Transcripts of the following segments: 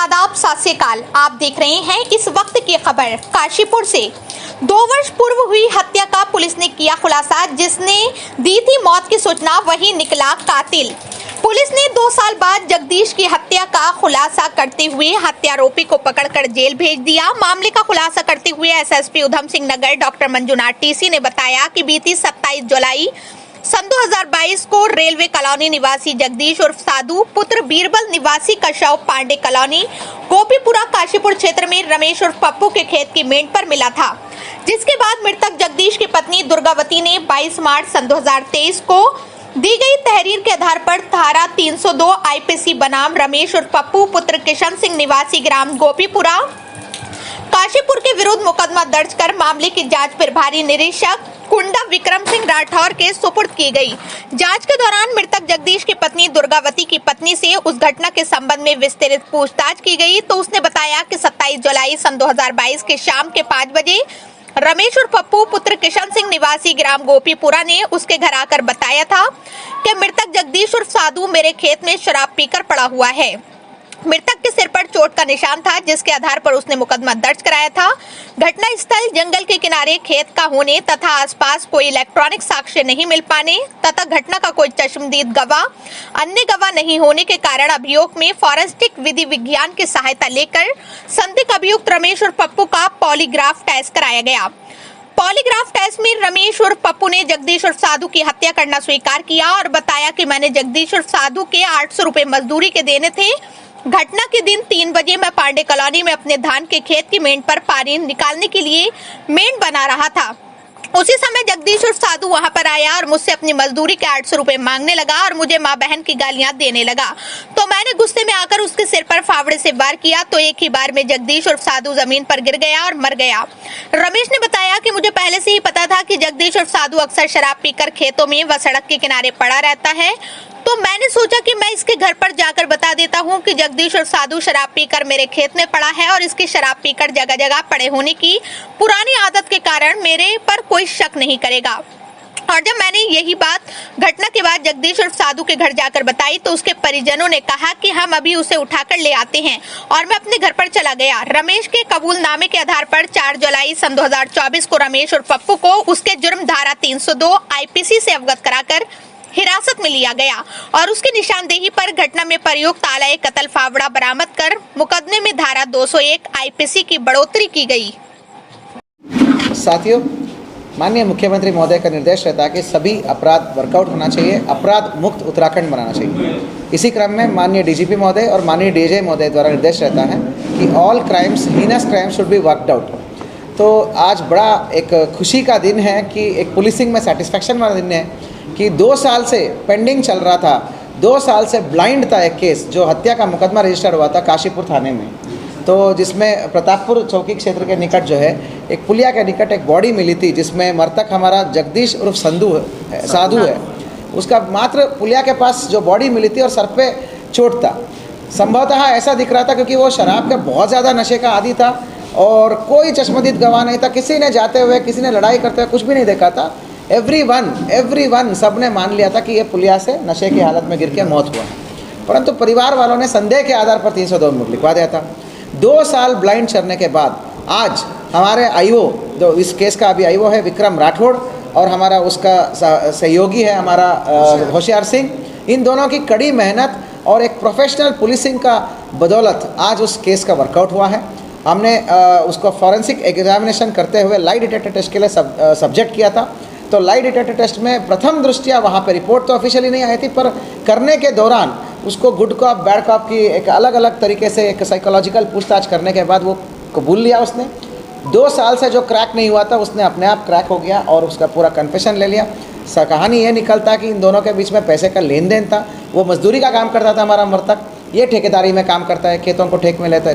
आदाब, सत श्री अकाल। आप देख रहे हैं इस वक्त की खबर काशीपुर से। 2 वर्ष पूर्व हुई हत्या का पुलिस ने किया खुलासा। जिसने दी थी मौत की सूचना वही निकला कातिल। पुलिस ने 2 साल बाद जगदीश की हत्या का खुलासा करते हुए हत्यारोपी को पकड़कर जेल भेज दिया। मामले का खुलासा करते हुए SSP Udham Singh Nagar doctor Manjunath TC ने बताया कि बीती 27 जुलाई सन 2022 को रेलवे कॉलोनी निवासी जगदीश उर्फ साधु पुत्र बीरबल निवासी का शव पांडे कॉलोनी गोपीपुरा काशीपुर क्षेत्र में रमेश उर्फ पप्पू के खेत की मेंढ पर मिला था। जिसके बाद मृतक जगदीश की पत्नी दुर्गावती ने 22 मार्च सन 2023 को दी गई तहरीर के आधार पर धारा 302 आईपीसी बनाम रमेश उर्फ पप्पू पुत्र किशन सिंह निवासी ग्राम गोपीपुरा काशीपुर के विरुद्ध मुकदमा दर्ज कर मामले की जांच प्रभारी निरीक्षक कुंडा विक्रम सिंह राठौर के सुपुर्द की गई। जांच के दौरान मृतक जगदीश की पत्नी दुर्गावती की पत्नी से उस घटना के संबंध में विस्तृत पूछताछ की गई तो उसने बताया कि 27 जुलाई सन 2022 के शाम के 5 बजे रमेश और पप्पू पुत्र किशन सिंह निवासी ग्राम गोपीपुरा ने उसके घर आकर बताया था कि मृतक जगदीश उर्फ साधु मेरे खेत में शराब पीकर पड़ा हुआ है। मृतक के सिर पर चोट का निशान था, जिसके आधार पर उसने मुकदमा दर्ज कराया था। घटना स्थल जंगल के किनारे खेत का होने तथा आसपास कोई इलेक्ट्रॉनिक साक्ष्य नहीं मिल पाने तथा घटना का कोई चश्मदीद गवाह अन्य गवाह नहीं होने के कारण अभियोग में फॉरेंसिक विधि विज्ञान की सहायता लेकर संदिग्ध अभियुक्त रमेश और पप्पू का पॉलीग्राफ टेस्ट कराया गया। पॉलीग्राफ टेस्ट में रमेश उर्फ पप्पू ने जगदीश उर्फ साधु की हत्या करना स्वीकार किया और बताया कि मैंने जगदीश उर्फ साधु के 800 रुपए मजदूरी के देने थे। घटना के दिन 3 बजे मैं पांडे कॉलोनी में अपने धान के खेत की मेंढ पर पानी निकालने के लिए मेंढ बना रहा था। उसी समय जगदीश उर्फ साधु वहां पर आया और मुझसे अपनी मजदूरी के 800 रुपए मांगने लगा और मुझे माँ बहन की गालियां देने लगा। तो मैंने गुस्से में आकर उसके सिर पर फावड़े से वार किया तो एक ही बार में जगदीश उर्फ साधु जमीन पर गिर गया और मर गया। रमेश ने बताया कि मुझे पहले से ही पता था कि जगदीश उर्फ साधु अक्सर शराब पीकर खेतों में व सड़क के किनारे पड़ा रहता है, तो मैंने सोचा कि मैं इसके घर पर जाकर बता देता हूं कि जगदीश और साधु शराब पीकर मेरे खेत में पड़ा है और इसकी शराब पीकर जगह जगह पड़े होने की पुरानी आदत के कारण मेरे पर कोई शक नहीं करेगा। और जब मैंने यही बात घटना के बाद जगदीश और साधु के घर जाकर बताई तो उसके परिजनों ने कहा कि हम अभी उसे उठाकर ले आते हैं और मैं अपने घर पर चला गया। रमेश के कबूलनामे के आधार पर 4 जुलाई सन 2024 को रमेश और पप्पू को उसके जुर्म धारा 302 आईपीसी से अवगत कराकर हिरासत में लिया गया और उसकी निशानदेही पर घटना में प्रयुक्त आलय कत्ल फावड़ा बरामद कर मुकदमे में धारा 201 आईपीसी की बढ़ोतरी की गई। साथियों, माननीय मुख्यमंत्री महोदय का निर्देश रहता है कि सभी अपराध वर्कआउट होना चाहिए, अपराध मुक्त उत्तराखंड बनाना चाहिए। इसी क्रम में माननीय डीजीपी महोदय और माननीय डीजे महोदय द्वारा निर्देश रहता है कि all crimes, heinous crimes should be worked out. तो आज बड़ा एक खुशी का दिन है कि एक पुलिसिंग में सेटिस्फैक्शन वाला दिन है कि 2 साल से पेंडिंग चल रहा था, 2 साल से ब्लाइंड था एक केस जो हत्या का मुकदमा रजिस्टर हुआ था काशीपुर थाने में। तो जिसमें प्रतापपुर चौकी क्षेत्र के निकट जो है एक पुलिया के निकट एक बॉडी मिली थी जिसमें मृतक हमारा जगदीश उर्फ साधु है। उसका मात्र पुलिया के पास जो बॉडी मिली थी और सर पे चोट था। संभवतः ऐसा दिख रहा था क्योंकि वो शराब के बहुत ज़्यादा नशे का आदी था और कोई चश्मदीद गवाह नहीं था। किसी ने जाते हुए, किसी ने लड़ाई करते हुए कुछ भी नहीं देखा था। एवरीवन सब ने मान लिया था कि ये पुलिया से नशे की हालत में गिर के मौत हुआ। परंतु परिवार वालों ने संदेह के आधार पर 302 लिखवा दिया था। 2 साल ब्लाइंड चलने के बाद आज हमारे आईओ, जो इस केस का अभी आईओ है विक्रम राठौड़ और हमारा उसका सहयोगी है हमारा होशियार सिंह, इन दोनों की कड़ी मेहनत और एक प्रोफेशनल पुलिसिंग का बदौलत आज उस केस का वर्कआउट हुआ है। हमने उसको फॉरेंसिक एग्जामिनेशन करते हुए लाई डिटेक्टर टेस्ट के लिए सब्जेक्ट किया था। तो लाई डिटेक्टर टेस्ट में प्रथम दृष्टिया वहाँ पे रिपोर्ट तो ऑफिशियली नहीं आई थी, पर करने के दौरान उसको गुड कॉप बैड कॉप की एक अलग अलग तरीके से एक साइकोलॉजिकल पूछताछ करने के बाद वो कबूल लिया उसने। 2 साल से जो क्रैक नहीं हुआ था उसने अपने आप क्रैक हो गया और उसका पूरा कन्फेशन ले लिया। कहानी ये निकलता कि इन दोनों के बीच में पैसे का लेन देन था। वो मजदूरी का काम करता था हमारा मृतक, ये ठेकेदारी में काम करता है, खेतों को ठेके में लेता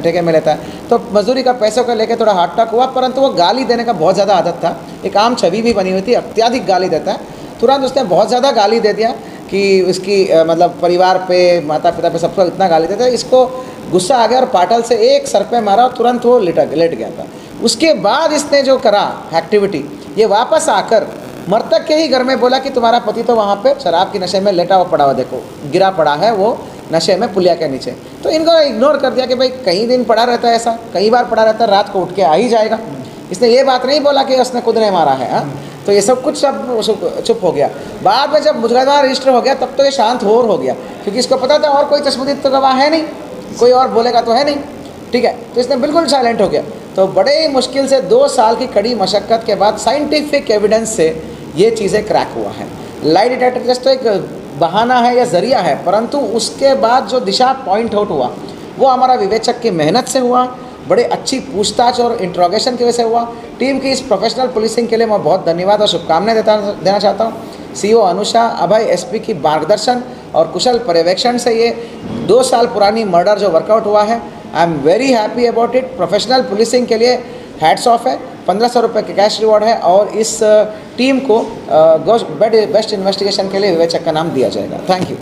है। तो मजदूरी का पैसों को लेकर थोड़ा हार्ट अटैक हुआ, परंतु वो गाली देने का बहुत ज़्यादा आदत था। एक आम छवि भी बनी हुई थी, अत्यधिक गाली देता है। तुरंत उसने बहुत ज़्यादा गाली दे दिया कि उसकी मतलब परिवार पे, माता पिता पे, सबको इतना गाली देता है। इसको गुस्सा आ गया और पाटल से एक सर पे मारा और तुरंत वो लेट गया था। उसके बाद इसने जो करा एक्टिविटी, ये वापस आकर मृतक के ही घर में बोला कि तुम्हारा पति तो वहाँ पे शराब की नशे में लेटा हुआ पड़ा हुआ, देखो गिरा पड़ा है वो नशे में पुलिया के नीचे। तो इनको इग्नोर कर दिया कि भाई कई दिन पड़ा रहता है, ऐसा कई बार पड़ा रहता है, रात को उठ के आ ही जाएगा। इसने ये बात नहीं बोला कि उसने खुद ने मारा है। तो ये सब कुछ सब चुप हो गया। बाद में जब मुकदमा रजिस्टर हो गया तब तो ये शांत हो गया, क्योंकि इसको पता था और कोई तशद्दुद तो गवाह है नहीं, कोई और बोलेगा तो है नहीं, ठीक है। तो इसने बिल्कुल साइलेंट हो गया। तो बड़े ही मुश्किल से 2 साल की कड़ी मशक्क़त के बाद साइंटिफिक एविडेंस से ये चीज़ें क्रैक हुआ है। लाई डिटेक्टर टेस्ट तो एक बहाना है या ज़रिया है, परंतु उसके बाद जो दिशा पॉइंट आउट हुआ वो हमारा विवेचक की मेहनत से हुआ, बड़े अच्छी पूछताछ और इंट्रोगेशन की वजह से हुआ। टीम की इस प्रोफेशनल पुलिसिंग के लिए मैं बहुत धन्यवाद और शुभकामनाएं देना चाहता हूँ। सीओ अनुषा, अभय, एसपी की मार्गदर्शन और कुशल पर्यवेक्षण से ये 2 साल पुरानी मर्डर जो वर्कआउट हुआ है, I am very happy about it. Professional policing के लिए हैट्स ऑफ है। 1500 रुपये के कैश रिवॉर्ड है और इस टीम को बेस्ट इन्वेस्टिगेशन के लिए विवेचक का नाम दिया जाएगा। Thank you.